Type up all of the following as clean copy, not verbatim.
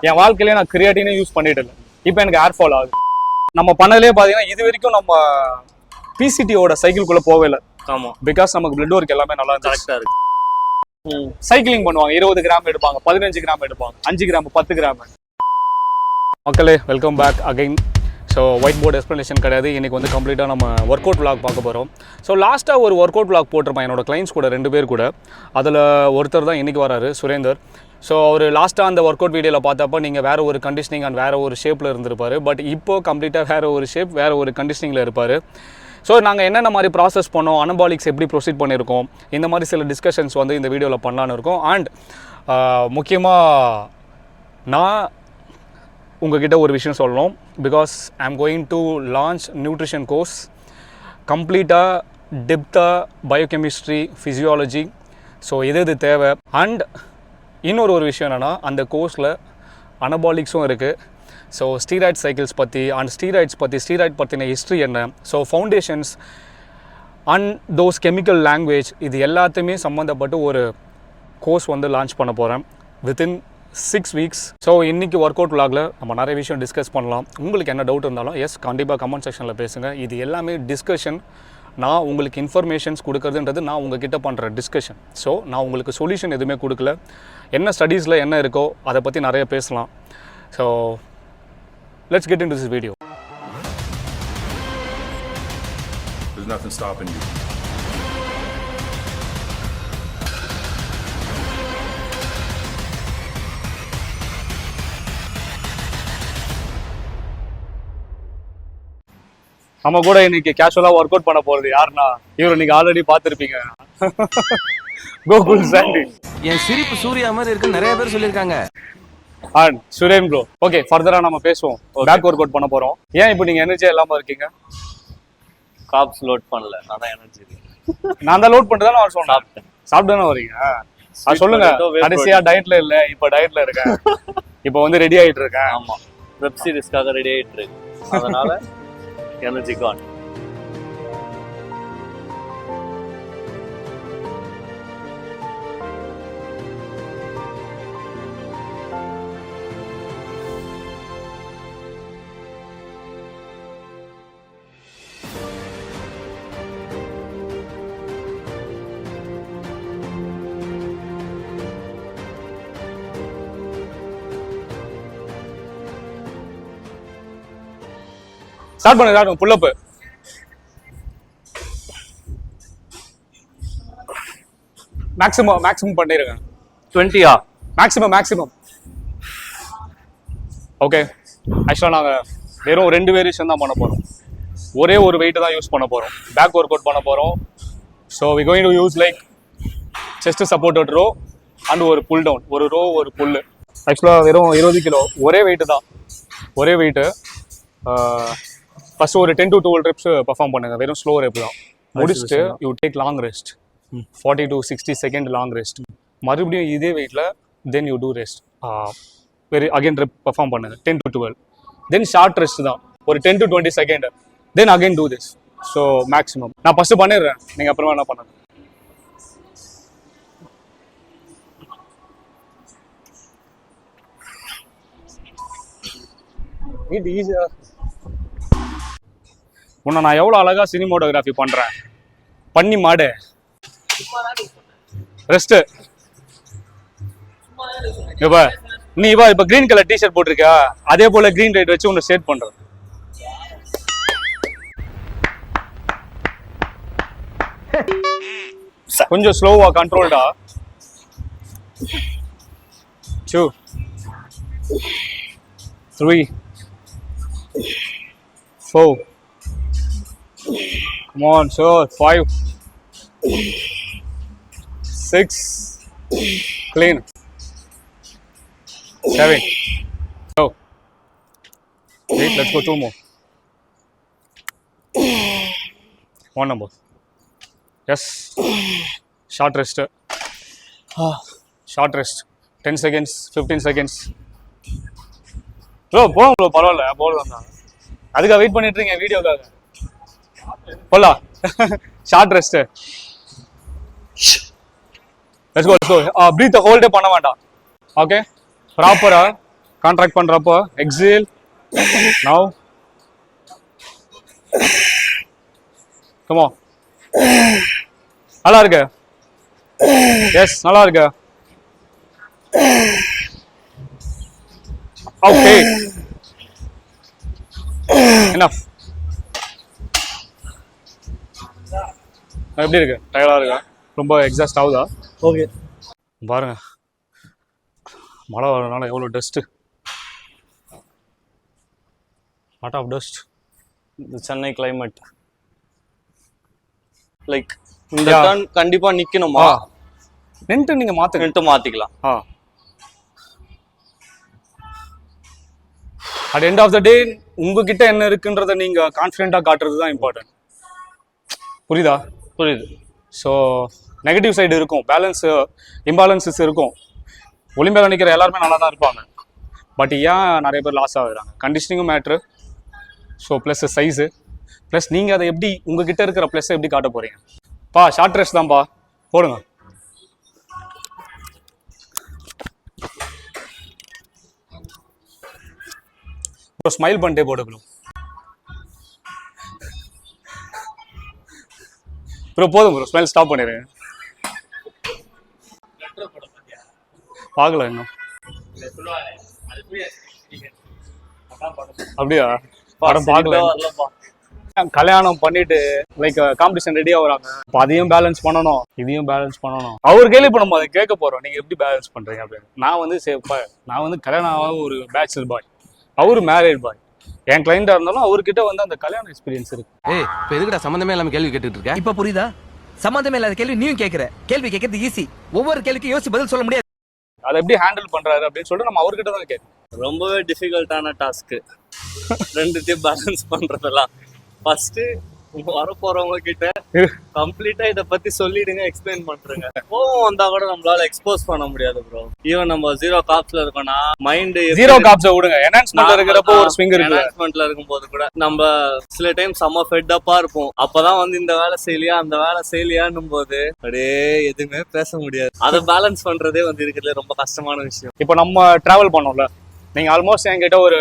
என் வாழ்க்கையிலே நான் கிரியேட்டினே யூஸ் பண்ணிட்டு இல்லை. இப்போ எனக்கு ஏர் ஃபால் ஆகுது. நம்ம பண்ணதுலேயே பார்த்தீங்கன்னா இது வரைக்கும் நம்ம பிசிடியோட சைக்கிள்குள்ளே போவே இல்லை. ஆமாம், பிகாஸ் நமக்கு பிளட் ஒர்க் எல்லாமே நல்லா கரெக்டாக இருக்கு. சைக்கிளிங் பண்ணுவாங்க, 20 கிராம் எடுப்பாங்க, 15 கிராம் எடுப்பாங்க, 5 கிராம், 10 கிராம். மக்களே welcome back again. So white board explanation கிடையாது. இன்றைக்கி வந்து கம்ப்ளீட்டாக நம்ம ஒர்க் அவுட் விளாக் பார்க்க போகிறோம். ஸோ லாஸ்ட்டாக ஒரு ஒர்க் அவுட் விளாக் போட்டிருப்பேன் என்னோடய கிளைண்ட்ஸ் கூட 2 பேர் கூட. அதில் ஒருத்தர் தான் இன்றைக்கி வராரு, சுரேந்தர். ஸோ அவர் லாஸ்ட்டாக அந்த ஒர்க் அவுட் வீடியோவில் பார்த்தப்போ நீங்கள் வேறு ஒரு கண்டிஷனிங் அண்ட் வேறு ஒரு ஷேப்பில் இருந்திருப்பார். பட் இப்போது கம்ப்ளீட்டாக வேறு ஒரு ஷேப், வேறு ஒரு கண்டிஷனிங்கில் இருப்பார். ஸோ நாங்கள் என்னென்ன மாதிரி ப்ராசஸ் பண்ணோம், அனபாலிக்ஸ் எப்படி ப்ரொசீட் பண்ணியிருக்கோம், இந்த மாதிரி சில டிஸ்கஷன்ஸ் வந்து இந்த வீடியோவில் பண்ணலான்னு இருக்கோம். அண்ட் முக்கியமாக நான் உங்ககிட்ட ஒரு விஷயம் சொல்லணும். Because I am going to launch nutrition course, கம்ப்ளீட்டாக டெப்த்தாக பயோகெமிஸ்ட்ரி, ஃபிசியாலஜி. ஸோ எது தேவை. அண்ட் இன்னொரு விஷயம் என்னென்னா, அந்த கோர்ஸில் அனபாலிக்ஸும் இருக்குது. ஸோ ஸ்டீராய்ட் சைக்கிள்ஸ் பற்றி அண்ட் ஸ்டீராய்ட் பற்றின ஹிஸ்ட்ரி என்ன, so foundations and those chemical language, இது எல்லாத்தையுமே சம்மந்தப்பட்டு ஒரு கோர்ஸ் வந்து லான்ச் பண்ண போகிறேன் வித்தின் 6 வீக்ஸ். ஸோ இன்றைக்கி ஒர்க் அவுட் விலாகில் நம்ம நிறைய விஷயம் டிஸ்கஸ் பண்ணலாம். உங்களுக்கு என்ன டவுட் இருந்தாலும் கண்டிப்பாக கமெண்ட் செக்ஷனில் பேசுங்க. இது எல்லாமே டிஸ்கஷன். நான் உங்களுக்கு இன்ஃபர்மேஷன்ஸ் கொடுக்குறதுன்றது நான் உங்ககிட்ட பண்ணுற டிஸ்கஷன். ஸோ நான் உங்களுக்கு சொல்யூஷன் எதுவுமே கொடுக்கல. என்ன ஸ்டடீஸில் என்ன இருக்கோ அதை பற்றி நிறைய பேசலாம். So let's get into this video. There's nothing stopping you. நம்ம கூட இன்னைக்கு கேஷுவலாக ஒர்க் அவுட் பண்ண போகிறது யாருன்னா, இவர் இன்னைக்கு ஆல்ரெடி பார்த்துருப்பீங்க, கோகுல் சாண்டி. என் சிரிப்பு சூர்யா மாதிரி இருக்குன்னு நிறைய பேர் சொல்லியிருக்காங்க. And Suren bro. ஓகே, ஃபர்தராக நம்ம பேசுவோம். பேக் ஒர்க் அவுட் பண்ண போகிறோம். ஏன் இப்போ நீங்கள் எனர்ஜியாக இல்லாமல் இருக்கீங்க? காப்ஸ் லோட் பண்ணல, அதான் எனர்ஜி. நான் தான் லோட் பண்ணிட்டு தானே அவர் சொன்னேன். சாப்பிட்டு தானே வரீங்க? சொல்லுங்க. கடைசியா டயட்ல இல்லை, இப்போ டயட்ல இருக்கேன். இப்போ வந்து ரெடி ஆகிட்டு இருக்கேன். ஆமாம், வெப் சீரிஸ்க்காக ரெடி ஆகிட்டு இருக்கு. அதனால எனர்ஜி கான். ஸ்டார்ட் பண்ணுங்க. புல் அப் மேக்ஸிமம் பண்ணிருங்க. 20யா? மேக்ஸிமம். ஓகே, ஆக்சுவலாக நாங்கள் வெறும் 2 வேரியேஷன் தான் பண்ண போகிறோம். ஒரே ஒரு வெயிட் தான் யூஸ் பண்ண போகிறோம். பேக் ஒர்க் அவுட் பண்ண போகிறோம். So we going to use like chest supported row and ஒரு புல் டவுன், ஒரு ரோ ஒரு புல்லு. ஆக்சுவலாக வெறும் 20 கிலோ ஒரே வெயிட்டு தான். ஒரே வெயிட்டு. ஃபர்ஸ்ட் ஒரு 10 to 12 reps பர்ஃபார்ம் பண்ணுங்க. வெறும் ஸ்லோ ரெப் தான். முடிச்சுட்டு you take long rest, 40 to 60 second long rest. மறுபடியும் இதே வெயிட்டில் then you do rest. Very again rep perform பண்ணுங்க 10 to 12. தென் ஷார்ட் ரெஸ்ட் தான், ஒரு 10 to 20 second. Then again do this. So maximum நான் ஃபஸ்ட்டு பண்ணிடுறேன், நீங்கள் அப்புறமா என்ன பண்ணுங்க. இது ஈஸியாக உன்னை நான் எவ்வளோ அழகாக சினிமோட்டோகிராஃபி பண்ணுறேன். பண்ணி மாடு ரெஸ்ட்டு. இப்போ கிரீன் கலர் டிஷர்ட் போட்டிருக்கா, அதே போல கிரீன் லைட் வச்சு உன்னை செட் பண்ணுறேன். கொஞ்சம் ஸ்லோவா, கண்ட்ரோல்டா. 2 3 4. Come on, sure. 5 6. Clean. 7. Go. 8. Let's go 2 more. 1 number. Yes. Short rest. Short rest. 10 seconds, 15 seconds. Bro போகும் ப்ரோ, பரவாயில்ல போகலாம் தான். அதுக்காக வெயிட் பண்ணிட்டு இருக்கீங்க வீடியோக்காக. போலாம். Short rest. Let's go. Breath ஹோல்டே பண்ண வேண்டாம். ஓகே, ப்ராப்பரா கான்ட்ராக்ட் பண்றப்போ எக்ஸேல் நவ் கம் ஆன் நல்லா இருக்கு எஸ் நல்லா இருக்கு ஓகே enough எப்படி இருக்கு டயர்டா இருக்கா ரொம்ப எக்ஸாஸ்ட் ஆகுதா ஓகே பாருங்க மழை வரனால எவ்வளோ dust lot of dust Chennai climate like இந்த டர்ன் கண்டிப்பா நிக்கணுமா நின்ட்டு நீங்க மாத்துங்க மாத்திக்கலாம் at end of the day உங்ககிட்ட என்ன இருக்குன்றத நீங்க கான்ஃபிடென்ட்டா காட்டுறது தான் இம்பார்ட்டன்ட் புரியுதா புரியுது ஸோ நெகட்டிவ் சைடு இருக்கும் பேலன்ஸ் இம்பேலன்சஸ் இருக்கும் ஒலிம்பியாவில் நிற்கிற எல்லாருமே நல்லா தான் இருப்பாங்க பட் ஏன் நிறைய பேர் லாஸ் ஆகுறாங்க கண்டிஷனிங்கும் மேட்ரு ஸோ ப்ளஸ் சைஸு ப்ளஸ் நீங்கள் அதை எப்படி உங்ககிட்ட இருக்கிற ப்ளஸ்ஸை எப்படி காட்ட போகிறீங்க பா ஷார்ட் ட்ரெஸ் தான்ப்பா போடுங்க ப்ரோ ஸ்மைல் பண்ணிட்டே போடு ப்ரோ போதும் ப்ரோ ஸ்மைல் ஸ்டாப் பண்ணிடுங்க பார்க்கல இன்னும் அப்படியா படம் பார்க்கல கல்யாணம் பண்ணிட்டு லைக் காம்படிஷன் ரெடியா வராங்க இப்போ அதையும் பேலன்ஸ் பண்ணணும் இதையும் பேலன்ஸ் பண்ணணும் அவர் கேள்வி இப்போ நம்ம அதை கேட்க போறோம் நீங்க எப்படி பேலன்ஸ் பண்றீங்க அப்படின்னு நான் வந்து கல்யாணம் ஆகாத ஒரு பேச்சுலர் பாய் அவரு மேரேஜ் பாய் என் கிளைண்டா இருந்தாலும் அவர்கிட்ட வந்து அந்த கல்யாண எக்ஸ்பீரியன்ஸ் இருக்கு ஏய் இப்போ எதுக்குடா சம்மந்தமே இல்லாம கேள்வி கேட்டுட்டு இருக்க இப்ப புரியுதா? சம்பந்தமே இல்லாத கேள்வி நீயும் கேக்குற. கேள்வி கேட்கறது ஈஸி. ஒவ்வொரு கேள்விக்கும் யோசிச்சு பதில் சொல்ல முடியாது. அதை எப்படி ஹேண்டில் பண்றாரு அப்படின்னு சொல்லிட்டு நம்ம அவர்கிட்ட தான் கேட்கணும். ரொம்பவே டிஃபிகல்ட்டான டாஸ்க்கு ரெண்டுத்தையும் பேலன்ஸ் பண்றதெல்லாம். ஃபர்ஸ்ட் வர போறவங்க கிட்ட கம்ப்ளீட்டா இத பத்தி சொல்லிடுங்க, எக்ஸ்பிளைன் பண்றேங்க. கோவம் வந்தா கூட நம்மளால எக்ஸ்போஸ் பண்ண முடியாது ப்ரோ. ஈவன் நம்ம ஜீரோ காப்ஸ்ல இருக்கோம்னா மைண்ட் ஜீரோ காப்ஸ் விடுங்க, என்ஹான்ஸ்மென்ட்ல இருக்கிறப்போ ஒரு ஸ்விங் இருக்கு. என்ஹான்ஸ்மென்ட்ல இருக்கும்போது கூட நம்ம சில டைம் செம்ம ஃபெட் அப்பா இருப்போம். அப்பதான் வந்து இந்த வேலை செய்யலையா அந்த வேலை செய்யலையான்னும் போது அப்படியே எதுவுமே பேச முடியாது. அதை பேலன்ஸ் பண்றதே வந்து இருக்கிறதுல ரொம்ப கஷ்டமான விஷயம். இப்போ நம்ம டிராவல் பண்ணோம்ல, நீங்க ஆல்மோஸ்ட் என்கிட்ட ஒரு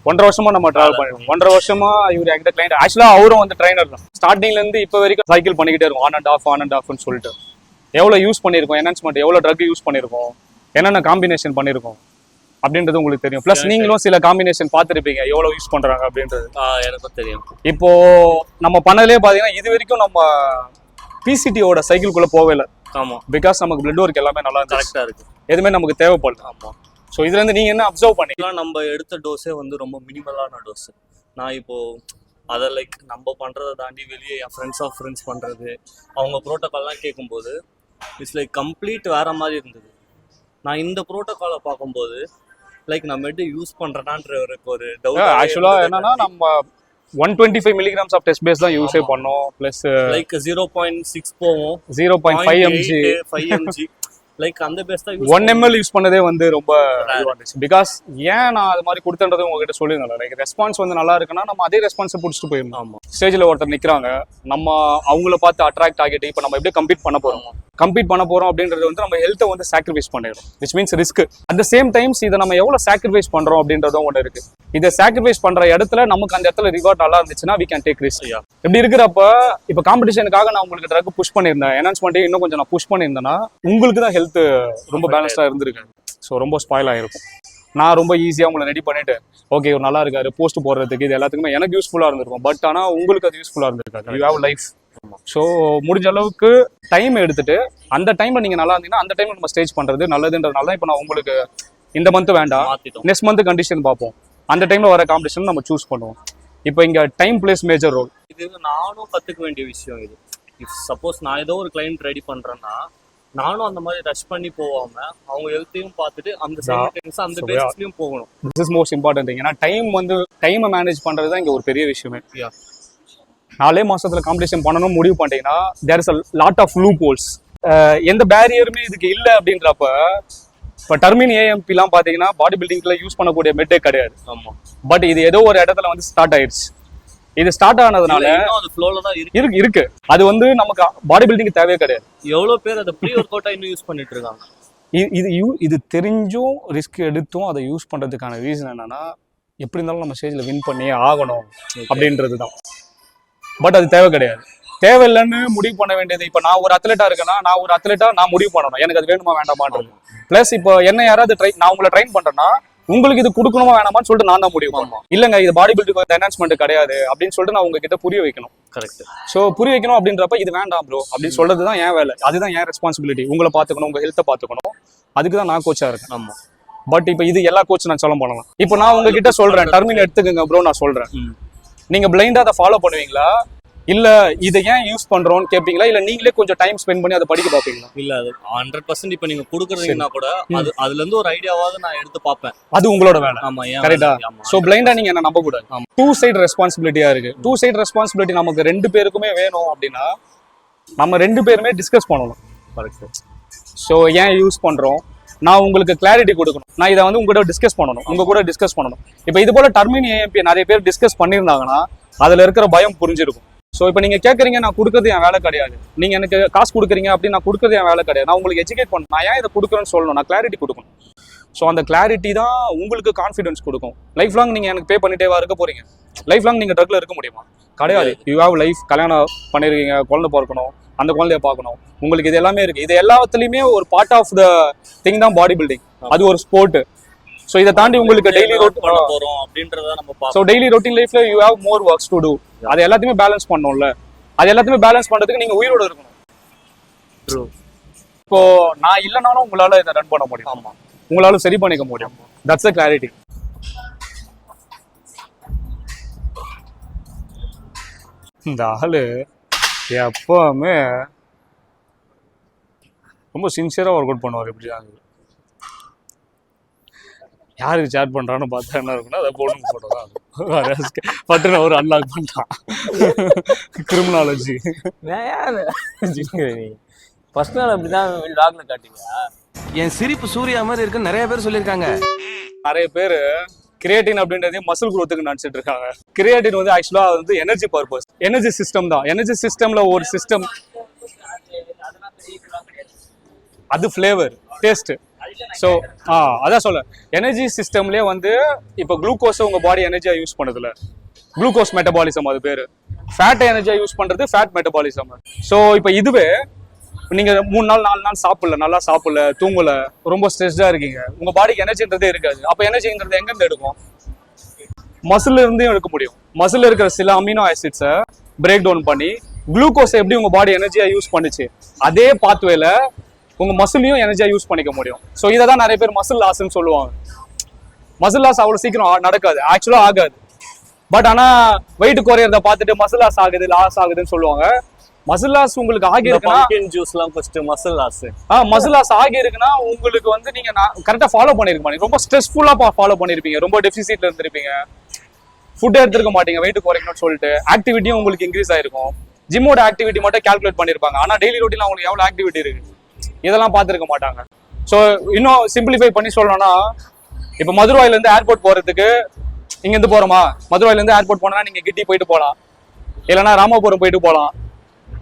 1.5 வருஷமா நம்ம டிராவல் பண்ணிருக்கோம். 1.5 வருஷமா இவர் என்கிட்ட கிளைண்ட். ஆக்சுவலா அவரும் வந்து ட்ரைனர் தான். ஸ்டார்டிங்ல இருந்து இப்போ வரைக்கும் சைக்கிள் பண்ணிக்கிட்டே இருக்கும், ஆன் அண்ட் ஆஃப்னு சொல்லிட்டு. எவ்வளவு யூஸ் பண்ணிருக்கோம், என்ஹான்ஸ்மெண்ட் எவ்வளவு ட்ரக் யூஸ் பண்ணிருக்கோம், என்னென்ன காம்பினேஷன் பண்ணிருக்கோம் அப்படின்றது உங்களுக்கு தெரியும். பிளஸ் நீங்களும் சில காம்பினேஷன் பார்த்துருப்பீங்க எவ்வளவு யூஸ் பண்றாங்க அப்படின்றது எனக்கும் தெரியும். இப்போ நம்ம பண்ணதுலேயே பாத்தீங்கன்னா இது வரைக்கும் நம்ம பிசிடியோட சைக்கிள்குள்ள போவே இல்லை. ஆமா, பிகாஸ் நமக்கு பிளட் ஒர்க் எல்லாமே நல்லா கரெக்டா இருக்கு, எதுவுமே நமக்கு தேவைப்படல. ஆமா. ஸோ இதுல இருந்து நீங்க என்ன அப்சர்வ் பண்ணிக்கலாம்? நம்ம எடுத்த டோஸே வந்து ரொம்ப மினிமலான டோஸ். நான் இப்போ அதை லைக் நம்ம பண்றதை தாண்டி வெளியே என் ஃப்ரெண்ட்ஸ் பண்றது, அவங்க ப்ரோட்டோகால்லாம் கேட்கும்போது இட்ஸ் லைக் கம்ப்ளீட் வேற மாதிரி இருந்தது. நான் இந்த ப்ரோட்டோகாலை பார்க்கும்போது லைக் நம்ம எப்படி யூஸ் பண்றேனான்ற ஒரு டவுட். ஆக்சுவலா என்னன்னா நம்ம 125 மில்லிகிராம்ஸ் ஆஃப் டெஸ்ட் பேஸ் தான் யூஸே பண்ணோம். பிளஸ் லைக் 0.6 போவோம், 0.5 mg 5 mg லைக் அந்த பேஸ் தான் 1 ml யூஸ் பண்ணதே வந்து ரொம்ப இதுவாச்சு. பிகாஸ் ஏன் நான் அது மாதிரி கொடுத்தேன்றது உங்ககிட்ட சொல்லியிருந்தேன். லைக் ரெஸ்பான்ஸ் வந்து நல்லா இருக்குன்னா நம்ம அதே ரெஸ்பான்ஸை பிடிச்சிட்டு போயிருந்தோம். ஆமா, ஸ்டேஜில் ஒருத்தர் நிற்கிறாங்க, நம்ம அவங்கள பார்த்து அட்ராக்ட் ஆகிட்டு இப்போ நம்ம எப்படி கம்பீட் பண்ண போறோம் அப்படின்றது வந்து நம்ம ஹெல்த்தை வந்து சாக்ரிஃபைஸ் பண்ணிடுறோம், which means risk. At the same times இதை நம்ம எவ்வளவு சாக்ரிஃபைஸ் பண்றோம் அப்படின்றதும் ஒன்று இருக்கு. இதை சாக்ரிஃபைஸ் பண்ற இடத்துல நமக்கு அந்த இடத்துல ரிவார்ட் நல்லா இருந்துச்சுன்னா we can take risk. இப்படி இருக்கிறப்ப இப்போ காம்படிஷனுக்காக நான் உங்களுக்கு ட்ரக் புஷ் பண்ணியிருந்தேன், என்ஹான்ஸ்மெண்ட் இன்னும் கொஞ்சம் நான் புஷ் பண்ணியிருந்தேன்னா உங்களுக்கு தான் ஹெல்த் ரொம்ப பேலன்ஸ்டா இருந்திருக்கு. ஸோ ரொம்ப ஸ்பாயில் ஆயிருக்கும். நான் ரொம்ப ஈஸியாக உங்களை ரெடி பண்ணிட்டு ஓகே ஒரு நல்லா இருக்காரு போஸ்ட் போடுறதுக்கு, இது எல்லாத்துக்குமே எனக்கு யூஸ்ஃபுல்லாக இருந்திருக்கும். பட் ஆனால் உங்களுக்கு அது யூஸ்ஃபுல்லாக இருந்திருக்காது. You have life. ஸோ முடிஞ்ச அளவுக்கு டைம் எடுத்துட்டு அந்த டைம்ல நீங்க நல்லா இருந்தீங்கன்னா அந்த டைம்ல நம்ம ஸ்டேஜ் பண்றது நல்லதுன்றதுனால தான் இப்போ நான் உங்களுக்கு இந்த மந்த் வேண்டாம், நெக்ஸ்ட் மந்த் கண்டிஷன் பார்ப்போம், அந்த டைம்ல வர காம்படிஷன் நம்ம சூஸ் பண்ணுவோம். இப்போ இங்க டைம் பிளேஸ் மேஜர் ரோல். இது நானும் கத்துக்க வேண்டிய விஷயம். இது இஃப் சப்போஸ் நான் ஏதோ ஒரு கிளைண்ட் ரெடி பண்றேன்னா நானும் அந்த மாதிரி ரஷ் பண்ணி போகாம அவங்க ஹெல்த்தையும் பார்த்துட்டு அந்த அந்த பேசிஸ்லயும் போகணும். This is most important thing. ஏன்னா டைமை மேனேஜ் பண்றது தான் இங்க ஒரு பெரிய விஷயமே. 4 மாசத்துல காம்படிஷன் பண்ணணும் முடிவு பண்ணிட்டீங்கன்னா there is a lot of loopholes. எந்த பேரியருமே இதுக்கு இல்லை அப்படின்றப்ப இப்போ டர்மின் ஏஎம்பிலாம் பார்த்தீங்கன்னா பாடி பில்டிங்ல யூஸ் பண்ணக்கூடிய மெட்டே கிடையாது. ஆமா, பட் இது ஏதோ ஒரு இடத்துல வந்து ஸ்டார்ட் ஆயிடுச்சு. இது ஸ்டார்ட் ஆனதுனால அது ஃப்ளோல தான் இருக்கு. அது வந்து நமக்கு பாடி பில்டிங் தேவையே கிடையாது. எவ்வளவு பேர் அதை ப்ரீ ஒர்க் அவுட்டா இன்னும் யூஸ் பண்ணிட்டு இருக்காங்க. இது தெரிஞ்சும் ரிஸ்க் எடுத்தும் அதை யூஸ் பண்ணுறதுக்கான ரீசன் என்னன்னா எப்படி இருந்தாலும் நம்ம ஸ்டேஜில் வின் பண்ணியே ஆகணும் அப்படின்றது தான். பட் அது தேவை கிடையாது. தேவையில்லைன்னு முடிவு பண்ண வேண்டியது. இப்போ நான் ஒரு அத்லெட்டா இருக்கேன்னா நான் முடிவு பண்ணணும் எனக்கு அது வேணுமா வேண்டாமான்றது. ப்ளஸ் இப்போ என்ன யாராவது நான் உங்களை ட்ரைன் பண்றேன்னா உங்களுக்கு இது கொடுக்கணுமா வேணாமான்னு சொல்லிட்டு நான் தான் முடிவு பண்ணணும். இல்லைங்க இது பாடி பில்டிங் என்ஹான்ஸ்மெண்ட் கிடையாது அப்படின்னு சொல்லிட்டு நான் உங்ககிட்ட புரிய வைக்கணும். கரெக்ட். ஸோ புரிய வைக்கணும் அப்படின்றப்ப இது வேண்டாம் ப்ரோ அப்படின்னு சொல்றது தான் என் வேலை. அதுதான் என் ரெஸ்பான்சிபிலிட்டி. உங்களை பார்த்துக்கணும், உங்க ஹெல்த்தை பார்த்துக்கணும். அதுக்கு தான் நான் கோச்சா இருக்கேன். ஆமா. பட் இப்போ இது எல்லா கோச் நான் சொல்ல பண்ணலாம். இப்போ நான் உங்ககிட்ட சொல்றேன் டர்மின் எடுத்துக்கங்க ப்ரோ நான் சொல்றேன். நீங்க பிளைண்டா அதை ஃபாலோ பண்ணுவீங்களா இல்ல இதை ஏன் யூஸ் பண்றோம்னு கேட்பீங்களா இல்ல நீங்களே கொஞ்சம் டைம் ஸ்பெண்ட் பண்ணி அதை படிக்க பாப்பீங்களா? இல்ல அது 100% இப்ப நீங்க கொடுக்குறீங்கன்னா கூட அதுல இருந்து ஒரு ஐடியாவாவது நான் எடுத்து பார்ப்பேன். அது உங்களோட வேலை. ஆமா. கரெக்டா? சோ பிளைண்டா நீங்க என்ன நம்ப கூடாது. டூ சைடு ரெஸ்பான்சிபிலிட்டியா இருக்கு. டூ சைடு ரெஸ்பான்சிபிலிட்டி நமக்கு 2 பேருக்குமே வேணும் அப்படின்னா நம்ம 2 பேருமே டிஸ்கஸ் பண்ணணும். கரெக்ட். ஸோ ஏன் யூஸ் பண்றோம் நான் உங்களுக்கு கிளாரிட்டி கொடுக்கணும். நான் இதை வந்து உங்ககிட்ட டிஸ்கஸ் பண்ணணும், உங்க கூட டிஸ்கஸ் பண்ணணும். இப்போ இது போல டர்மின் ஏஎம்பி நிறைய பேர் டிஸ்கஸ் பண்ணியிருந்தாங்கன்னா அதுல இருக்கிற பயம் புரிஞ்சிருக்கும். ஸோ இப்போ நீங்க கேட்குறீங்க நான் கொடுக்கறது என் வேலை கிடையாது, நீங்க எனக்கு காசு கொடுக்குறீங்க அப்படின்னு நான் கொடுக்கறது என் வேலை கிடையாது. நான் உங்களுக்கு எஜுகேட் பண்ணணும். நான் ஏன் இதை கொடுக்குறேன்னு சொல்லணும், நான் கிளாரிட்டி கொடுக்கணும். ஸோ அந்த கிளாரிட்டி தான் உங்களுக்கு கான்ஃபிடன்ஸ் கொடுக்கும். லைஃப் லாங் நீங்க எனக்கு பே பண்ணிட்டேவா இருக்க போறீங்க? லைஃப் லாங் நீங்க ட்ரக்ல இருக்க முடியுமா? கிடையாது. You have life. கல்யாணம் பண்ணிருக்கீங்க, குழந்தை பிறக்கணும், அந்த குழந்தைய பார்க்கணும், உங்களுக்கு இது எல்லாமே இருக்கு. இது எல்லாத்துலயுமே ஒரு பார்ட் ஆஃப் த திங் தான் பாடி பில்டிங். அது ஒரு ஸ்போர்ட். ஸோ இதை தாண்டி உங்களுக்கு டெய்லி ரொட்டீன் பண்ண போறோம் அப்படின்றத நம்ம பார்ப்போம். ஸோ டெய்லி ரொட்டீன் லைஃப்ல you have more works to do. அது எல்லாத்தையுமே பேலன்ஸ் பண்ணணும்ல. அது எல்லாத்தையுமே பேலன்ஸ் பண்றதுக்கு நீங்க உயிரோட இருக்கணும். இப்போ நான் இல்லைனாலும் உங்களால இதை ரன் பண்ண முடியும். ஆமா, உங்களால சரி பண்ணிக்க முடியும். That's the clarity. இந்த ஆளு எப்பவுமே ரொம்ப சின்சியரா ஒர்க் அவுட் பண்ணுவார். இப்படி யாருக்கு சேட் பண்றான்னு பார்த்தா என்ன இருக்குன்னா அதை போடணும் போட்டோ தான் பட்டுன ஒரு அன்லாக் பண்ணிட்டான். கிரிமினாலஜி ஃபர்ஸ்ட் நாள் அப்படிதான் லாக்ல காட்டிங்க. என் சிரிப்பு சூர்யா மாதிரி இருக்குன்னு நிறைய பேர் சொல்லியிருக்காங்க. நிறைய பேர் கிரியேட்டின் அப்படின்றதே மசில் குரோத்துக்கு நினைச்சிட்டு இருக்காங்க. கிரியேட்டின் வந்து ஆக்சுவலா வந்து எனர்ஜி பர்பஸ், எனர்ஜி சிஸ்டம் தான். எனர்ஜி சிஸ்டம்ல ஒரு சிஸ்டம் அது ஃபிளேவர், டேஸ்ட். ஸோ அதான் சொல்ல எனர்ஜி சிஸ்டம்லேயே வந்து இப்போ குளுக்கோஸை உங்கள் பாடி எனர்ஜியாக யூஸ் பண்ணுறதுல குளுக்கோஸ் மெட்டபாலிசம் அது பேர். ஃபேட்டை எனர்ஜியாக யூஸ் பண்ணுறது ஃபேட் மெட்டபாலிசம். ஸோ இப்போ இதுவே நீங்கள் 3 நாள் 4 நாள் சாப்பிடல, நல்லா சாப்பிடல, தூங்கல, ரொம்ப ஸ்ட்ரெஸ்டாக இருக்கீங்க, உங்கள் பாடிக்கு எனர்ஜின்றதே இருக்காது. அப்போ எனர்ஜிங்கிறது எங்கேருந்து எடுக்கும்? மசில் இருந்தும் எடுக்க முடியும். மசில் இருக்கிற சில அமினோ ஆசிட்ஸை பிரேக் டவுன் பண்ணி குளுக்கோஸை எப்படி உங்கள் பாடி எனர்ஜியாக யூஸ் பண்ணுச்சு அதே பாத்வேல உங்க மசிலையும் எனர்ஜியா யூஸ் பண்ணிக்க முடியும். ஸோ இதை தான் நிறைய பேர் மசில் லாஸ்ன்னு சொல்லுவாங்க. மசில் லாஸ் அவ்வளோ சீக்கிரம் நடக்காது, ஆக்சுவலா ஆகாது. பட் ஆனா வெயிட் குறையறத பார்த்துட்டு மசில் லாஸ் ஆகுதுன்னு சொல்லுவாங்க. மசில் லாஸ் உங்களுக்கு ஆகி இருக்குன்னா ஜூஸ்லாம் first muscle loss muscle loss ஆகி இருக்குன்னா உங்களுக்கு வந்து நீங்க கரெக்டா ஃபாலோ பண்ணிருக்க மாட்டீங்க, ரொம்ப ஸ்ட்ரெஸ்ஃபுல்லா ஃபாலோ பண்ணிருப்பீங்க, ரொம்ப டெபிசிட்ல இருந்திருப்பீங்க, ஃபுட் எடுத்துருக்க மாட்டீங்க வெயிட் குறைக்கணும்னு சொல்லிட்டு. ஆக்டிவிட்டியும் உங்களுக்கு இன்க்ரீஸ் ஆயிருக்கும். ஜிம்மோட ஆக்டிவிட்டி மட்டும் கால்குலேட் பண்ணிருப்பாங்க. ஆனா டெய்லி ரொட்டீன்ல உங்களுக்கு எவ்வளவு ஆக்டிவிட்டி இருக்கு இதெல்லாம் பார்த்துருக்க மாட்டாங்க. ஸோ இன்னும் சிம்பிளிஃபை பண்ணி சொல்லணும்னா இப்போ மதுரவாயிலேருந்து ஏர்போர்ட் போகிறதுக்கு இங்கேருந்து போகிறோமா, மதுரவாயிலேருந்து ஏர்போர்ட் போனோம்னா நீங்கள் கிட்டி போயிட்டு போகலாம், இல்லைனா ராமாபுரம் போயிட்டு போகலாம்.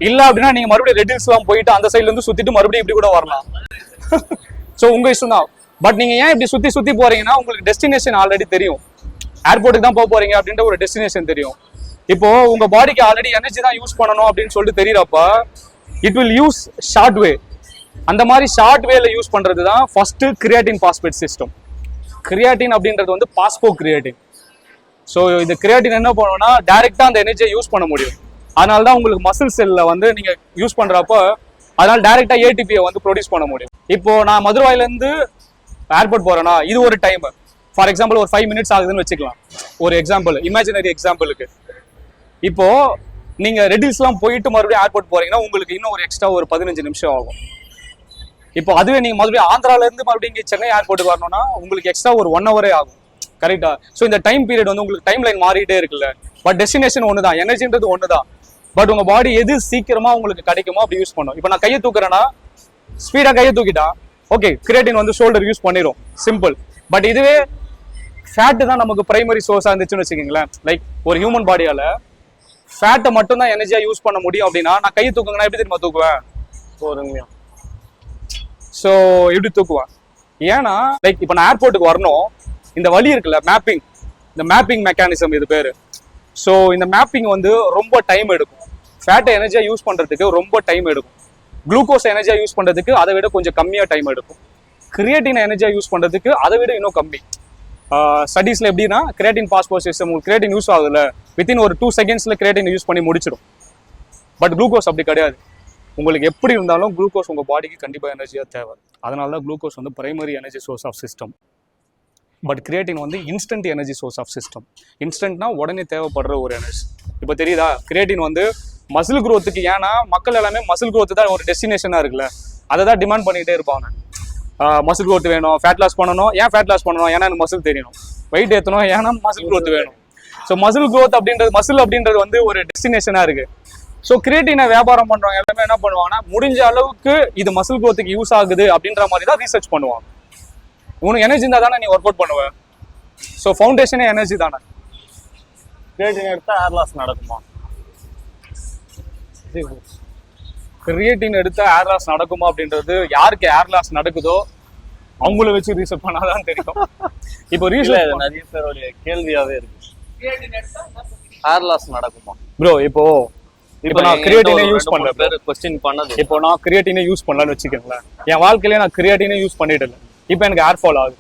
இல்லை அப்படின்னா நீங்கள் மறுபடியும் ரெட் ஹில்ஸ்லாம் போயிட்டு அந்த சைட்லேருந்து சுற்றிட்டு மறுபடியும் இப்படி கூட வரலாம். ஸோ உங்கள் இஷ்டம் தான். பட் நீங்கள் ஏன் இப்படி சுற்றி போகிறீங்கன்னா உங்களுக்கு டெஸ்டினேஷன் ஆல்ரெடி தெரியும். ஏர்போர்ட்டுக்கு தான் போக போகிறீங்க அப்படின்ற ஒரு டெஸ்டினேஷன் தெரியும். இப்போ உங்கள் பாடிக்கு ஆல்ரெடி எனர்ஜி தான் யூஸ் பண்ணணும் அப்படின்னு சொல்லிட்டு தெரியறப்ப இட் வில் யூஸ் ஷார்ட் வே. அந்த மாதிரி ஷார்ட் வேல யூஸ் பண்றது தான் first creatine phosphate system. Creatine அப்படின்றது வந்து பாஸ்போ கிரியாட்டின். ஸோ இந்த கிரியாட்டின் என்ன பண்ணுவோம்னா டைரக்டா அந்த எனர்ஜியை யூஸ் பண்ண முடியும். அதனால தான் உங்களுக்கு மசில் செல்ல வந்து நீங்க யூஸ் பண்றப்போ அதனால டைரக்டா ஏடிபியை வந்து ப்ரொடியூஸ் பண்ண முடியும். இப்போ நான் மதுரவாயிலேருந்து ஏர்போர்ட் போறேன்னா இது ஒரு டைம், ஃபார் எக்ஸாம்பிள் ஒரு 5 மினிட்ஸ் ஆகுதுன்னு வச்சுக்கலாம். ஒரு எக்ஸாம்பிள், இமேஜினரி எக்ஸாம்பிளுக்கு. இப்போ நீங்க ரெட் ஹில்ஸ்லாம் போயிட்டு மறுபடியும் ஏர்போர்ட் போறீங்கன்னா உங்களுக்கு இன்னும் ஒரு எக்ஸ்ட்ரா ஒரு 15 நிமிஷம் ஆகும். இப்போ அதுவே நீங்க மறுபடியும் ஆந்திரால இருந்து மறுபடியும் இங்கே சென்னை ஏர்போர்ட்டுக்கு வரணும்னா உங்களுக்கு எக்ஸ்ட்ரா ஒரு 1 ஹவரே ஆகும். கரெக்டா? ஸோ இந்த டைம் பீரியட் வந்து உங்களுக்கு டைம் லைன் மாறிட்டே இருக்குல்ல. பட் டெஸ்டினேஷன் ஒன்று தான், எனர்ஜின்றது ஒன்று தான். பட் உங்க பாடி எது சீக்கிரமா உங்களுக்கு கிடைக்குமோ அப்படி யூஸ் பண்ணும். இப்போ நான் கையை தூக்குறேன்னா ஸ்பீடா கையை தூக்கிட்டா ஓகே கிரியேட்டின் வந்து ஷோல்டர் யூஸ் பண்ணிடும், சிம்பிள். பட் இதுவே ஃபேட்டு தான் நமக்கு பிரைமரி சோர்ஸா இருந்துச்சுன்னு வச்சுக்கோங்களேன். லைக் ஒரு ஹியூமன் பாடியால ஃபேட்டை மட்டும் தான் எனர்ஜியா யூஸ் பண்ண முடியும் அப்படின்னா நான் கையை தூக்குங்கன்னா எப்படி தெரியுமா தூக்குவேன்? பொறுமையா. ஸோ எப்படி தூக்குவேன்? ஏன்னா லைக் இப்போ நான் ஏர்போர்ட்டுக்கு வரணும், இந்த வழி இருக்குல்ல மேப்பிங், இந்த மேப்பிங் மெக்கானிசம் இது பேர். ஸோ இந்த மேப்பிங் வந்து ரொம்ப டைம் எடுக்கும். ஃபேட்டை எனர்ஜியாக யூஸ் பண்ணுறதுக்கு ரொம்ப டைம் எடுக்கும். குளுக்கோஸ் எனர்ஜியாக யூஸ் பண்ணுறதுக்கு அதை விட கொஞ்சம் கம்மியாக டைம் எடுக்கும். கிரியேட்டின் எனர்ஜியாக யூஸ் பண்ணுறதுக்கு அதை விட இன்னும் கம்மி. ஸ்டடீஸில் எப்படின்னா கிரியேட்டின் பாஸ்போர்ட் சிஸ்டம், உங்களுக்கு கிரியேட்டின் யூஸ் ஆகுதுல்ல, வித்தின் ஒரு 2 செகண்ட்ஸில் கிரியேட்டின் யூஸ் பண்ணி முடிச்சிடும். பட் குளுக்கோஸ் அப்படி கிடையாது. உங்களுக்கு எப்படி இருந்தாலும் குளுக்கோஸ் உங்கள் பாடிக்கு கண்டிப்பாக எனர்ஜியாக தேவை. அதனால தான் குளுக்கோஸ் வந்து primary energy source of system. But creatine வந்து instant energy source of system. இன்ஸ்டன்ட்னா உடனே தேவைப்படுற ஒரு எனர்ஜி. இப்போ தெரியுதா, கிரியேட்டின் வந்து மசில் குரோத்துக்கு, ஏன்னா மக்கள் எல்லாமே மசில் குரோத்து தான் ஒரு டெஸ்டினேஷனாக இருக்குல்ல, அதை தான் டிமாண்ட் பண்ணிகிட்டே இருப்பாங்க. மசில் குரோத் வேணும், ஃபேட் லாஸ் பண்ணணும். ஏன் ஃபேட் லாஸ் பண்ணணும்? ஏன்னா எனக்கு மசில் தெரியணும். வெயிட் ஏற்றணும், ஏன்னா மசில் குரோத் வேணும். ஸோ மசில் குரோத் அப்படின்றது, மசில் அப்படின்றது வந்து ஒரு டெஸ்டினேஷனாக இருக்குது. ஸோ கிரியேட்டினை வியாபாரம் பண்ணுறவங்க எல்லாமே என்ன பண்ணுவாங்கன்னா, முடிஞ்ச அளவுக்கு இது மசில் குரோத்துக்கு யூஸ் ஆகுது அப்படின்ற மாதிரி தான் ரீசர்ச் பண்ணுவாங்க. உனக்கு எனர்ஜி இருந்தால் தானே நீ ஒர்க் அவுட் பண்ணுவேன். ஸோ ஃபவுண்டேஷனே எனர்ஜி தானே. கிரியேட்டின் எடுத்தால் ஏர் லாஸ் நடக்குமா? கிரியேட்டின் எடுத்தால் ஏர் லாஸ் நடக்குமா அப்படின்றது யாருக்கு ஏர் லாஸ் நடக்குதோ அவங்கள வச்சு ரீசர்ச் பண்ணாதான் தெரியும். இப்போ ரீசர்ச் நிறைய பேருடைய கேள்வியாகவே இருக்கு, ஏர் லாஸ் நடக்குமா ப்ரோ? இப்போ நான் கிரியேட்டினை யூஸ் பண்ணல, கொஸ்டின் பண்ணது. இப்போ நான் கிரியேட்டினை யூஸ் பண்ணலான்னு வச்சுக்கோங்களேன். என் வாழ்க்கையிலே நான் கிரியேட்டினை யூஸ் பண்ணிட்டு இல்லை. இப்போ எனக்கு ஏர் ஃபால் ஆகுது.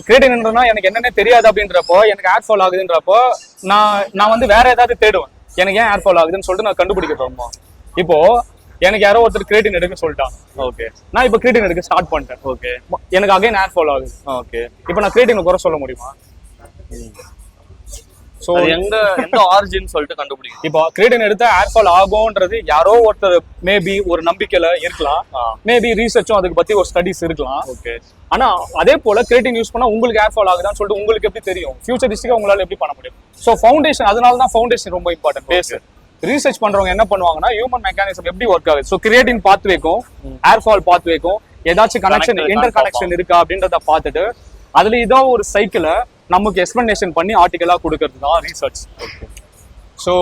கிரியேட்டின்னா எனக்கு என்னன்னே தெரியாது அப்படின்றப்போ, எனக்கு ஏர் ஃபால் ஆகுதுன்றப்போ நான் வந்து வேற ஏதாவது தேடுவேன். எனக்கு ஏன் ஏர் ஃபால் ஆகுதுன்னு சொல்லிட்டு நான் கண்டுபிடிக்க போகுமா. இப்போ எனக்கு யாரோ ஒருத்தர் கிரியேட்டின் எடுக்க சொல்லிட்டாங்க. ஓகே, நான் இப்போ கிரியேட்டின் எடுக்க ஸ்டார்ட் பண்ணிட்டேன். ஓகே, எனக்கு அகைன் ஏர் ஃபால் ஆகுது. ஓகே, இப்போ நான் கிரியேட்டினை குறை சொல்ல முடியுமா? ஸோ எந்த ஆரிஜின் சொல்லிட்டு கண்டுபிடிக்கும். இப்போ கிரியேட்டின் எடுத்தா ஏர் ஃபால் ஆகும்ன்றது யாரோ ஒருத்தர் மேபி ஒரு நம்பிக்கையில இருக்கலாம், மேபி ரீசர்ச்சும் அதுக்கு பத்தி ஒரு ஸ்டடிஸ் இருக்கலாம். ஓகே, ஆனா அதே போல கிரியேட்டின் யூஸ் பண்ணா உங்களுக்கு ஏர் ஃபால் ஆகுதான்னு சொல்லிட்டு உங்களுக்கு எப்படி தெரியும்? ஃபியூச்சரிஸ்டிக்கா உங்களால எப்படி பண்ண முடியும்? ஸோ ஃபவுண்டேஷன், அதனால தான் ஃபவுண்டேஷன் ரொம்ப இம்பார்ட்டன்ட். பேஸ் ரீசர்ச் பண்றவங்க என்ன பண்ணுவாங்கன்னா, ஹியூமன் மெக்கானிசம் எப்படி ஒர்க் ஆகுது, ஸோ கிரியேட்டின் பார்த்து வைக்கும், ஏர் ஃபால் பார்த்து வைக்கும், ஏதாச்சும் கனெக்ஷன், இன்டர் கனெக்ஷன் இருக்கா அப்படின்றத பார்த்துட்டு அதுல இதோ ஒரு சைக்கிளை நமக்கு எக்ஸ்பிளனேஷன் பண்ணி ஆர்டிகலா கொடுக்கறது தான் research. So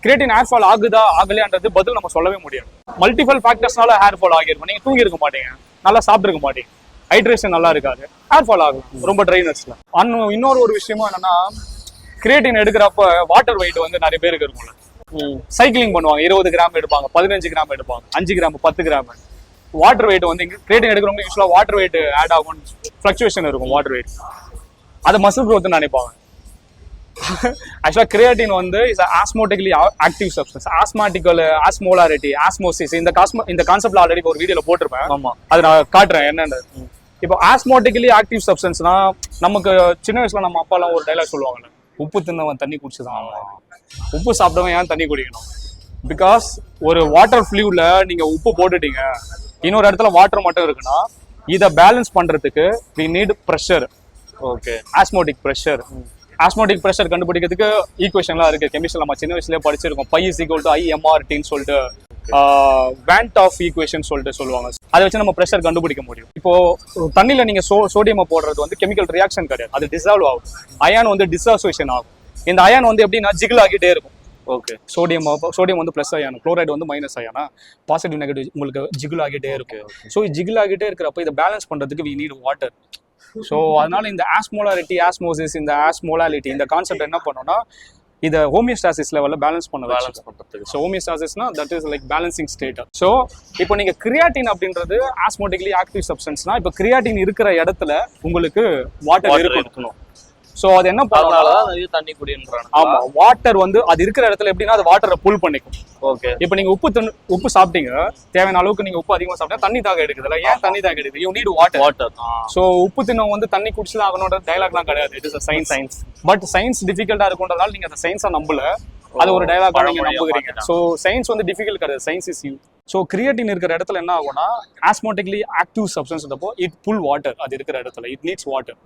creatine hair fall ஆகுதா ஆகலையான்றது பதில் நம்ம சொல்லவே முடியாது. மல்டிபிள் ஃபேக்டர்ஸ்னால ஹேர் ஃபால் ஆகிருக்கும். நீங்க தூங்கி இருக்க மாட்டீங்க, நல்லா சாப்பிட்டுருக்க மாட்டீங்க, ஹைட்ரேஷன் நல்லா இருக்காது, ஹேர் ஃபால் ஆகும் ரொம்ப ட்ரைனஸ்ல. இன்னொரு ஒரு விஷயமும் என்னன்னா, கிரியேட்டின் எடுக்கிறப்ப வாட்டர் வெயிட் வந்து நிறைய பேருக்கு இருக்கும்ல. சைக்கிளிங் பண்ணுவாங்க, 20 கிராம் எடுப்பாங்க, 15 கிராம் எடுப்பாங்க, 5 கிராம் 10 கிராம். வாட்டர் வெயிட் வந்து கிரியேட்டின் எடுக்கிறவங்க யூஸ்வலா வாட்டர் வெயிட் ஆட் ஆகும், ஃபிளக்சுவேஷன் இருக்கும் வாட்டர் வெயிட். அது மசில் க்ரோத்னு நினைப்பாங்க. ஆக்சுவலா கிரியேட்டின் வந்து is osmotically active substance. Osmotical, osmolarity, osmosis, இந்த கான்செப்ட்ல ஆல்ரெடி ஒரு வீடியோல போட்டிருப்பேன். ஆமா, அதை நான் காட்டுறேன் என்னன்னு. இப்போ ஆஸ்மோட்டிக்கலி ஆக்டிவ் சப்ஸ்டன்ஸ்னா, நமக்கு சின்ன வயசுல நம்ம அப்பா எல்லாம் ஒரு டைலாக் சொல்லுவாங்கல்ல, உப்பு தின்னவன் தண்ணி குடிச்சுதான், உப்பு சாப்பிட்டவன் ஏன் தண்ணி குடிக்கணும்? பிகாஸ் ஒரு வாட்டர் ஃப்ளூயிட்ல நீங்க உப்பு போட்டுட்டீங்க, இன்னொரு இடத்துல வாட்டர் மட்டும் இருக்குன்னா, இதை பேலன்ஸ் பண்றதுக்கு we need pressure. Okay, osmotic pressure. Osmotic pressure கண்டுபிடிக்கிறதுக்கு ஈக்குவேஷன்லாம் இருக்கு. கெமிஸ்ட்ரி நம்ம சின்ன வயசுலயே படிச்சிருக்கோம். பை இஸ் ஈக்குவல் டு IMRTன்னு சொல்லிட்டு வேண்ட் ஆஃப் ஈக்குவேஷன் சொல்லிட்டு சொல்லுவாங்க. அதை வச்சு நம்ம ப்ரெஷர் கண்டுபிடிக்க முடியும். இப்போ தண்ணியில நீங்க சோடியம் போடுறது வந்து கெமிக்கல் ரியாக்ஷன் கிடையாது, அது டிசால்வ் ஆகும். அயான் வந்து டிஸ்அசோசியேஷன் ஆகும். இந்த அயான் வந்து எப்படின்னா ஜிகிள் ஆகிட்டே இருக்கும். ஓகே, சோடியம் வந்து பிளஸ் அயான், குளோரைடு வந்து மைனஸ் அயானா, பாசிட்டிவ் நெகட்டிவ் உங்களுக்கு ஜிகிள் ஆகிட்டே இருக்கு. ஸோ ஜிகிள் ஆகிட்டே இருக்கிறப்ப இதை பேலன்ஸ் பண்றதுக்கு we need water. ஸோ அதனால இந்த ஆஸ்மோலாரிட்டி, ஆஸ்மோசிஸ், இந்த ஆஸ்மோலாலிட்டி, இந்த கான்செப்ட் என்ன பண்ணோம்னா, இதை ஹோமியோஸ்டாசிஸ் லெவலில் பேலன்ஸ் பண்ணுறதுக்கு. ஸோ ஹோமியோஸ்டாசிஸ்னா that is like balancing state. So இப்போ நீங்க கிரியாட்டின் அப்படின்றது ஆஸ்மோட்டிக்கலி ஆக்டிவ் சப்ஸ்டன்ஸ்னா, இப்போ கிரியாட்டின் இருக்கிற இடத்துல உங்களுக்கு வாட்டர் இருக்கணும். ஸோ அது என்ன பண்ணாலும் தண்ணி குடின்றாங்க. ஆமா, வாட்டர் வந்து அது இருக்கிற இடத்துல எப்படின்னா அது வாட்டரை புல் பண்ணிக்கும். ஓகே, இப்போ நீங்க உப்பு சாப்பிட்டீங்க, தேவையான அளவுக்கு நீங்க உப்பு அதிகமா சாப்பிட்டா தண்ணி தாக எடுக்குதுல்ல. ஏன் தண்ணி தாக எடுக்குது? You need water. ஸோ உப்பு தின்னம் வந்து தண்ணி குடிச்சுதான் ஆகணுன்ற டைலாக்லாம் கிடையாது. It is science. But science டிஃபிகல்ட்டா இருக்குன்றதால நீங்க அந்த சயின்ஸை நம்பல, அது ஒரு டைலாக் நீங்க நம்புகிறீங்க. ஸோ சயின்ஸ் வந்து டிஃபிகல்ட் கிடையாது, science is you. So creatine இருக்கிற இடத்துல என்ன ஆகும்னா, ஆஸ்மோட்டிக்கலி ஆக்டிவ் சப்ஸ்டன்ஸ் இருந்தப்போ இட் புல் வாட்டர். அது இருக்கிற இடத்துல இட் நீட்ஸ் வாட்டர்.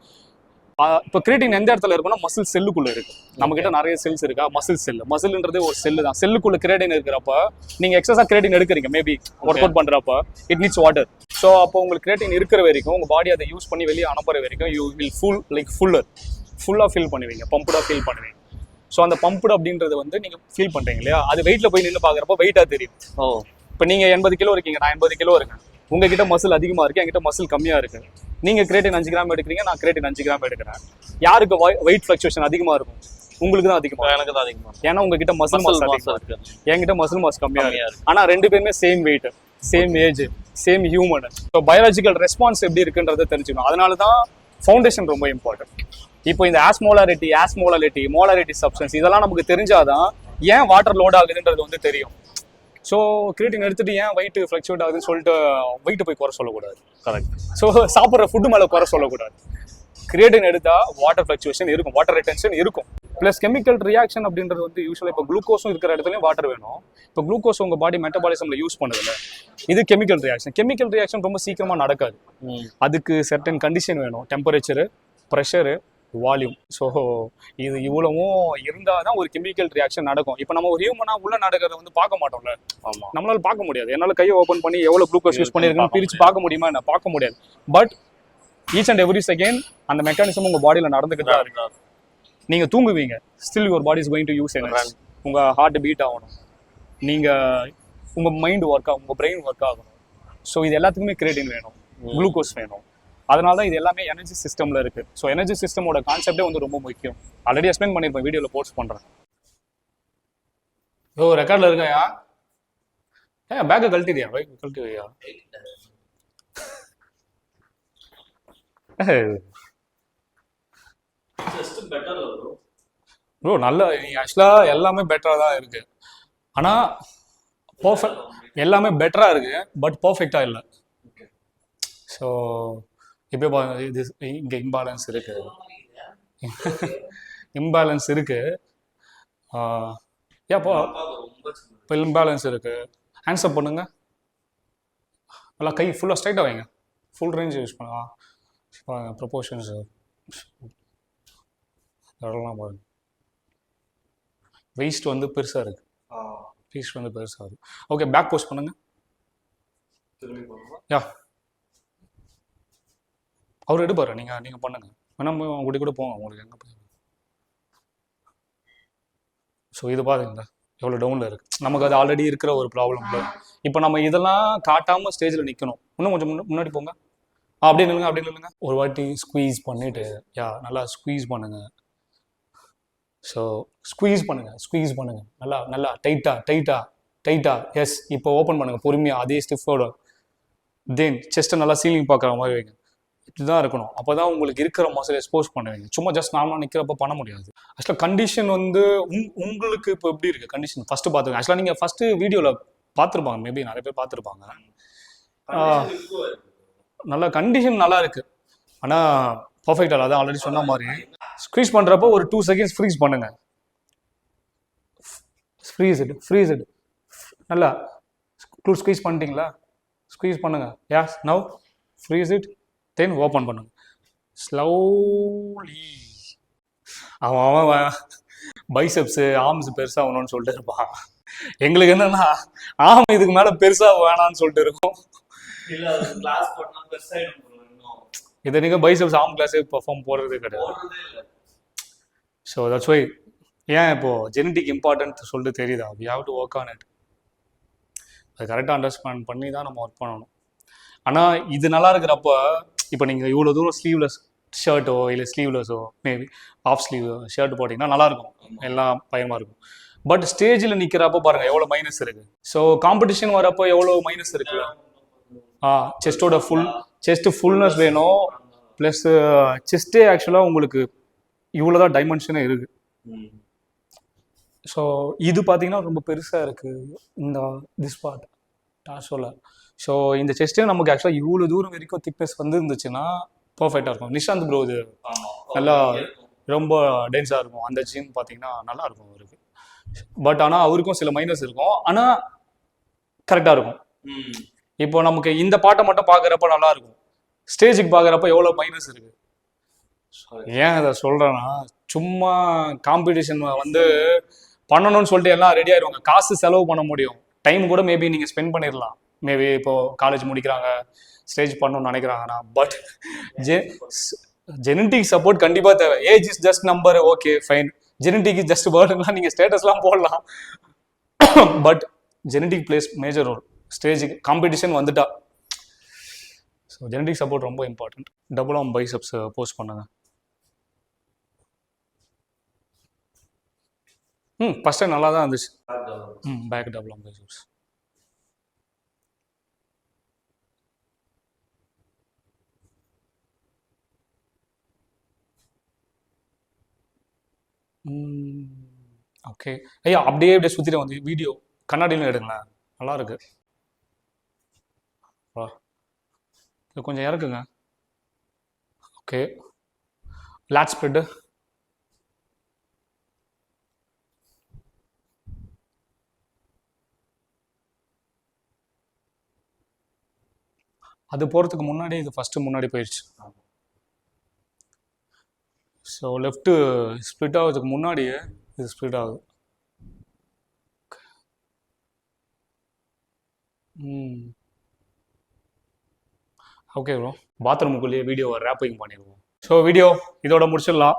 இப்போ கிரியேட்டின் எந்த இடத்துல இருக்குன்னா, மசில் செல்லுக்குள்ள இருக்கு. நம்ம கிட்ட நிறைய செல்ஸ் இருக்கா, மசில் செல். மசில்ன்றது ஒரு செல்லு தான். செல்லுக்குள்ள கிரியேட்டின் இருக்கிறப்ப நீங்க எக்ஸஸா கிரியேட்டின் எடுக்கிறீங்க, மேபி ஒர்க் அவுட் பண்றப்ப இட் நீட்ஸ் வாட்டர். ஸோ அப்போ உங்களுக்கு கிரியேட்டின் இருக்கிற வரைக்கும், உங்க பாடி அதை யூஸ் பண்ணி வெளியே அனுப்புற வரைக்கும் யூ வில் ஃபுல்லா ஃபீல் பண்ணுவீங்க, பம்புடா ஃபீல் பண்ணுவீங்க. ஸோ அந்த பம்புடு அப்படின்றது வந்து நீங்க ஃபீல் பண்றீங்க இல்லையா, அது வெயிட்ல போய் நின்று பாக்குறப்ப வெயிட்டா தெரியும். இப்போ நீங்க 80 கிலோ இருக்கீங்க, நான் 80 கிலோ இருக்கேன். உங்ககிட்ட மசில் அதிகமாக இருக்குது, என்கிட்ட மசில் கம்மியாக இருக்குது. நீங்கள் கிரேட்டின் 5 கிராம் எடுக்கிறீங்க, நான் கிரேட்டின் 5 கிராம் எடுக்கிறேன். யாருக்கு வெயிட் ஃப்ளக்சுவேஷன் அதிகமாக இருக்கும்? உங்களுக்கு தான் அதிகமாக. எனக்கு தான் அதிகமாக. ஏன்னா உங்ககிட்ட மசில் மாஸ் இருக்கு, என்கிட்ட மசில் மாஸ் கம்மியாக இருக்கு. ஆனால் 2 பேருமே same wait, same age, same human. So biological response எப்படி இருக்குன்றதை தெரிஞ்சுக்கணும். அதனால தான் ஃபவுண்டேஷன் ரொம்ப இம்பார்ட்டன்ட். இப்போ இந்த ஆஸ்மோலாரிட்டி, மோலாரிட்டி சப்ஸ்டன்ஸ் இதெல்லாம் நமக்கு தெரிஞ்சாதான் ஏன் வாட்டர் லோட் ஆகுதுன்றது வந்து தெரியும். ஸோ கிரியேட்டின் எடுத்துட்டு ஏன் வெயிட் ஃப்ளக்சுவேட் ஆகுதுன்னு சொல்லிட்டு வெயிட் போய் குறை சொல்லக்கூடாது. கரெக்ட். ஸோ சாப்பிட்ற ஃபுட்டு மேலே குறை சொல்லக்கூடாது. கிரியேட்டின் எடுத்தா வாட்டர் ஃப்ளக்சுவேஷன் இருக்கும், வாட்டர் ரிட்டென்ஷன் இருக்கும். ப்ளஸ் கெமிக்கல் ரியாக்ஷன் அப்படின்றது வந்து யூஸ்வலாக இப்போ குளுக்கோஸும் இருக்கிற இடத்துலையும் வாட்டர் வேணும். இப்போ குளுக்கோஸ் உங்கள் பாடி மெட்டபாலிசமில் யூஸ் பண்ணுதுல்ல, இது கெமிக்கல் ரியாக்ஷன் ரொம்ப சீக்கிரமாக நடக்காது. அதுக்கு சர்டன் கண்டிஷன் வேணும், டெம்பரேச்சரு, ப்ரெஷரு, வால்யூம். ஸோ இது இவ்வளவும் இருந்தால் தான் ஒரு கெமிக்கல் ரியாக்ஷன் நடக்கும். இப்போ நம்ம ஒரு ஹியூமனாக உள்ள நடக்கிறத வந்து பார்க்க மாட்டோம்ல. ஆமாம். நம்மளால பார்க்க முடியாது. என்னால் கையை ஓப்பன் பண்ணி எவ்வளோ குளுக்கோஸ் யூஸ் பண்ணியிருக்கேன்னு பிரித்து பார்க்க முடியுமா? என்ன பார்க்க முடியாது. But each and every second அந்த மெக்கானிசம் உங்கள் பாடியில் நடந்துக்கிட்டு தான் இருக்கு. நீங்கள் தூங்குவீங்க, still your body is going to use energy. உங்கள் ஹார்ட் பீட் ஆகணும், நீங்கள் உங்கள் மைண்ட் ஒர்க் ஆகும், உங்கள் பிரெயின் ஒர்க் ஆகணும். ஸோ இது எல்லாத்துக்குமே கிரியேட்டின் வேணும், குளுக்கோஸ் வேணும். அதனால தான் இது எல்லாமே எனர்ஜி சிஸ்டமில் இருக்குது. ஸோ எனர்ஜி சிஸ்டமோட கான்செப்டே வந்து ரொம்ப முக்கியம். ஆல்ரெடி எக்ஸ்பிளைன் பண்ணியிருப்பேன், வீடியோவில் போஸ்ட் பண்ணுறேன். ரெக்கார்டில் இருக்கையா? பேக்கை கழட்டிடியா? கழட்டி வையா? ப்ரோ நல்ல ஆக்சுவலாக எல்லாமே பெட்டராக தான் இருக்குது. ஆனால் பர்ஃபெக்ட் எல்லாமே பெட்டராக இருக்குது, பட் பர்ஃபெக்டாக இல்லை. ஸோ இப்போ இது இங்கே இம்பேலன்ஸ் இருக்குது, ஏப்போ இப்போ இம்பேலன்ஸ் இருக்குது. ஆன்சர் பண்ணுங்க, நல்லா கை ஃபுல்லாக ஸ்ட்ரைட்டாக வைங்க, ஃபுல் ரேஞ்ச் யூஸ் பண்ணுங்க. ப்ரொபோர்ஷன்ஸு அதெல்லாம் பாருங்க. வெயிஸ்ட் வந்து பெருசாக இருக்குது, ஓகே. பேக் போஸ்ட் பண்ணுங்க. யா அவர் எடுப்பாரு, நீங்கள் பண்ணுங்க. வேணா உங்கள்கிட்ட கூட போங்க, உங்களுக்கு எங்கே போய். ஸோ இது பாருங்க எவ்வளோ டவுனில் இருக்குது. நமக்கு அது ஆல்ரெடி இருக்கிற ஒரு ப்ராப்ளம். இப்போ நம்ம இதெல்லாம் காட்டாமல் ஸ்டேஜில் நிற்கணும். இன்னும் கொஞ்சம் முன்னாடி போங்க. அப்படியே நில்லுங்க. ஒரு வாட்டி ஸ்குவீஸ் பண்ணிவிட்டு நல்லா ஸ்குவீஸ் பண்ணுங்கள். ஸோ ஸ்குவீஸ் பண்ணுங்கள் நல்லா டைட்டாக. எஸ். இப்போ ஓப்பன் பண்ணுங்கள் பொறுமையாக, அதே ஸ்டிஃபோட. தென் செஸ்ட்டை நல்லா சீலிங் பார்க்குற மாதிரி வைங்க. இப்படிதான் இருக்கணும். அப்போ தான் உங்களுக்கு இருக்கிற மசில் எக்ஸ்போஸ் பண்ணுவீங்க. சும்மா ஜஸ்ட் நார்மலாக நிற்கிறப்ப பண்ண முடியாது. ஆக்சுவலாக கண்டிஷன் வந்து உங்களுக்கு இப்போ எப்படி இருக்குது கண்டிஷன் ஃபஸ்ட்டு பார்த்துருங்க. ஆக்சுவலாக நீங்கள் ஃபஸ்ட்டு வீடியோவில் பார்த்துருப்பாங்க, மேபி நிறைய பேர் பார்த்துருப்பாங்க. நல்லா கண்டிஷன் நல்லா இருக்குது, ஆனால் பர்ஃபெக்டாக இல்லை. அதான் ஆல்ரெடி சொன்ன மாதிரி ஸ்க்வீஸ் பண்ணுறப்போ ஒரு 2 செகண்ட்ஸ் ஃப்ரீஸ் பண்ணுங்க. ஃப்ரீஸ் இட் நல்லா ஸ்க்வீஸ் பண்ணிட்டீங்களா? ஸ்க்வீஸ் பண்ணுங்க. Yes now freeze it, then open பண்ணுங்க ஸ்லோலி. அவன் பைசெப்ஸு ஆர்ம்ஸ் பெருசாகணும்னு சொல்லிட்டு இருப்பான். எங்களுக்கு என்னன்னா ஆம் இதுக்கு மேலே பெருசாக வேணான்னு சொல்லிட்டு இருக்கும். இதை நீங்கள் பைசெப்ஸ் ஆர்ம் கிளாஸே பெர்ஃபார்ம் போடுறதே கிடையாது. ஸோ தட்ஸ் வை ஏன் இப்போது ஜெனட்டிக் இம்பார்ட்டன்ட் சொல்லிட்டு தெரியுதா? We have to work on it. அது கரெக்டாக அண்டர்ஸ்டாண்ட் பண்ணி தான் நம்ம ஒர்க் பண்ணணும். ஆனால் இது நல்லா இருக்கிறப்ப இப்போ நீங்கள் இவ்வளோ தூரம் ஸ்லீவ்லெஸ் ஷர்ட்டோ இல்லை ஸ்லீவ்லெஸ்ஸோ மேபி ஆஃப் ஸ்லீவ் ஷர்ட் போட்டிங்கன்னா நல்லாயிருக்கும், எல்லாம் பயமாக இருக்கும். பட் ஸ்டேஜில் நிற்கிறப்போ பாருங்கள் எவ்வளோ மைனஸ் இருக்குது. ஸோ காம்படிஷன் வரப்போ எவ்வளோ மைனஸ் இருக்குது. செஸ்ட்டோட செஸ்ட்டு ஃபுல்னஸ் வேணும். ப்ளஸ் செஸ்ட்டே ஆக்சுவலாக உங்களுக்கு இவ்வளோ தான் டைமென்ஷனே இருக்குது. ஸோ இது பார்த்தீங்கன்னா ரொம்ப பெருசாக இருக்குது இந்த திஸ் பார்ட் டார்சோல. ஸோ இந்த செஸ்ட்டே நமக்கு ஆக்சுவலாக இவ்வளோ தூரம் வரைக்கும் திக்னஸ் வந்து இருந்துச்சுன்னா பர்ஃபெக்டாக இருக்கும். நிஷாந்த் ப்ரோ இது நல்லா ரொம்ப டென்ஸாக இருக்கும். அந்த ஜிம் பார்த்தீங்கன்னா நல்லாயிருக்கும் அவருக்கு. பட் ஆனால் அவருக்கும் சில மைனஸ் இருக்கும், ஆனால் கரெக்டாக இருக்கும். இப்போ நமக்கு இந்த பாட்டை மட்டும் பார்க்குறப்ப நல்லாயிருக்கும், ஸ்டேஜுக்கு பார்க்குறப்ப எவ்வளோ மைனஸ் இருக்குது. ஏன் அதை சொல்கிறேன்னா, சும்மா காம்படிஷன் வந்து பண்ணணும்னு சொல்லிட்டு எல்லாம் ரெடி ஆயிடுவாங்க. காசு செலவு பண்ண முடியும், டைம் கூட மேபி நீங்கள் ஸ்பெண்ட் பண்ணிடலாம். மேபி இப்போது காலேஜ் முடிக்கிறாங்க, ஸ்டேஜ் பண்ணணும்னு நினைக்கிறாங்கன்னா. பட் ஜெனட்டிக் சப்போர்ட் கண்டிப்பாக தேவை. Age is just number, okay fine. Genetic is just வேர்டுலாம் நீங்கள் ஸ்டேட்டஸ்லாம் போடலாம். But genetic plays major role. ஸ்டேஜுக்கு காம்படிஷன் வந்துட்டா ஜெனடிக் சப்போர்ட் ரொம்ப important. Double arm biceps pose பண்ணுங்க. ஃபஸ்ட்டு நல்லா தான் இருந்துச்சு. Back double arm biceps. Okay ஐயா, அப்படியே சுற்றிட்டு வந்து வீடியோ கண்ணாடியிலும் எடுங்களேன், நல்லா இருக்கு. இது கொஞ்சம் இறக்குங்க. Okay, late spread. அது போகிறதுக்கு முன்னாடி இது ஃபஸ்ட்டு முன்னாடி போயிடுச்சு. ஸோ லெஃப்ட்டு ஸ்ப்ளிட் ஆகிறதுக்கு முன்னாடியே இது ஸ்ப்ளிட் ஆகுது. ஓகே ப்ரோ, பாத்ரூமுக்குள்ளேயே வீடியோவை ரேப்பிங் பண்ணிடுவோம். ஸோ வீடியோ இதோட முடிச்சிடலாம்.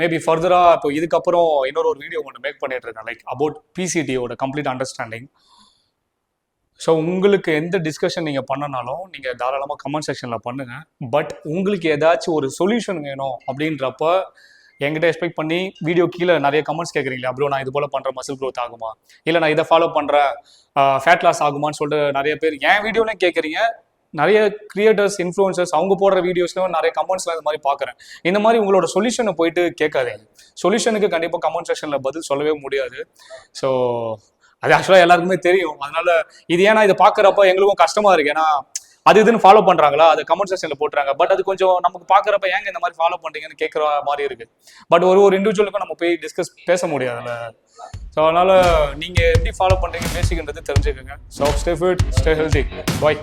மேபி ஃபர்தராக இப்போ இதுக்கப்புறம் இன்னொரு வீடியோ ஒன்று மேக் பண்ணிட்டு இருக்கேன், லைக் அபவுட் பிசிடியோட கம்ப்ளீட் அண்டர்ஸ்டாண்டிங். ஸோ உங்களுக்கு எந்த டிஸ்கஷன் நீங்கள் பண்ணனாலும் நீங்கள் தாராளமாக கமெண்ட் செக்ஷனில் பண்ணுங்கள். பட் உங்களுக்கு ஏதாச்சும் ஒரு சொல்யூஷன் வேணும் அப்படின்றப்ப என்கிட்ட எக்ஸ்பெக்ட் பண்ணி வீடியோ கீழே நிறைய கமெண்ட்ஸ் கேட்குறீங்களா, ப்ரோ நான் இது போல் பண்ணுற மசில் க்ரோத் ஆகுமா, இல்லை நான் இதை ஃபாலோ பண்ணுறேன் ஃபேட் லாஸ் ஆகுமான்னு சொல்லிட்டு நிறைய பேர் என் வீடியோலையும் கேட்குறீங்க. நிறைய கிரியேட்டர்ஸ் இன்ஃப்ளூயன்சர்ஸ் அவங்க போடுற வீடியோஸ்லையும் நிறைய கமெண்ட்ஸ்லாம் இந்த மாதிரி பார்க்குறேன். இந்த மாதிரி உங்களோட சொல்யூஷனை போயிட்டு கேட்காதீங்க. சொல்யூஷனுக்கு கண்டிப்பாக கமெண்ட் செக்ஷனில் பதில் சொல்லவே முடியாது. ஸோ அது ஆக்சுவலாக எல்லாருக்குமே தெரியும். அதனால இது ஏன்னா இதை பார்க்குறப்ப எங்களுக்கும் கஷ்டமாக இருக்குது. ஏன்னா அது இதுன்னு ஃபாலோ பண்ணுறாங்களா, அது கமெண்ட் செக்ஷனில் போட்டுறாங்க. பட் அது கொஞ்சம் நமக்கு பார்க்குறப்ப ஏங்க இந்த மாதிரி ஃபாலோ பண்ணுறீங்கன்னு கேட்குற மாதிரி இருக்குது. பட் ஒரு இண்டிவிஜுவலுக்கும் நம்ம போய் பேச முடியாதுல்ல. ஸோ அதனால் நீங்கள் எப்படி ஃபாலோ பண்ணுறீங்க பேசிக்கின்றது தெரிஞ்சுக்கோங்க. So stay fit, stay healthy, பாய்.